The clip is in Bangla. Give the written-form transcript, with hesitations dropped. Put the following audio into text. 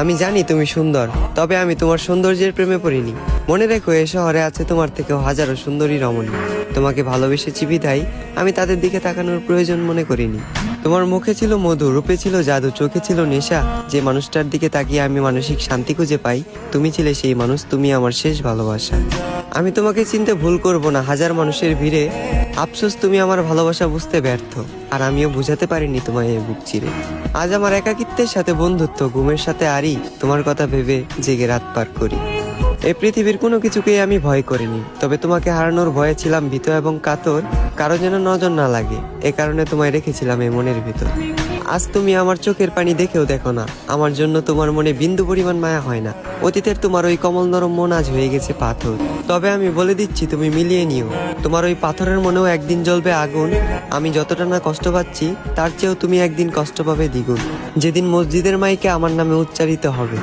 আমি জানি তুমি সুন্দর, তবে আমি তোমার সৌন্দর্যের প্রেমে পড়িনি। মনে রেখো, এ শহরে আছে তোমার থেকেও হাজারো সুন্দরী রমণী। তোমাকে ভালোবেসেছি বিধায় আমি তাদের দিকে তাকানোর প্রয়োজন মনে করিনি। তোমার মুখে ছিল মধু, রূপে ছিল জাদু, চোখে ছিল নেশা। যে মানুষটার দিকে তাকিয়ে আমি মানসিক শান্তি খুঁজে পাই, তুমি ছিলে সেই মানুষ। তুমি আমার শেষ ভালোবাসা। আমি তোমাকে চিনতে ভুল করব না হাজার মানুষের ভিড়ে। আফসোস, তুমি আমার ভালোবাসা বুঝতে ব্যর্থ, আর আমিও বুঝাতে পারিনি তোমায় এই বুক চিরে। আজ আমার একাকিত্বের সাথে বন্ধুত্ব, ঘুমের সাথে আরি, তোমার কথা ভেবে জেগে রাত পার করি। এই পৃথিবীর কোনো কিছুকেই আমি ভয় করিনি, তবে তোমাকে হারানোর ভয়ে ছিলাম ভীত এবং কাতর। কারো যেন নজর না লাগে, এ কারণে তোমায় রেখেছিলাম এই মনের ভিতর। আজ তুমি আমার চোখের পানি দেখেও দেখো না, আমার জন্য তোমার মনে বিন্দু পরিমাণ মায়া হয় না। অতীতের তোমার ওই কমল নরম মন আজ হয়ে গেছে পাথর। তবে আমি বলে দিচ্ছি, তুমি মিলিয়ে নিও, তোমার ওই পাথরের মনেও একদিন জ্বলবে আগুন। আমি যতটা না কষ্ট পাচ্ছি, তার চেয়েও তুমি একদিন কষ্ট পাবে দ্বিগুণ, যেদিন মসজিদের মাইকে আমার নামে উচ্চারিত হবে।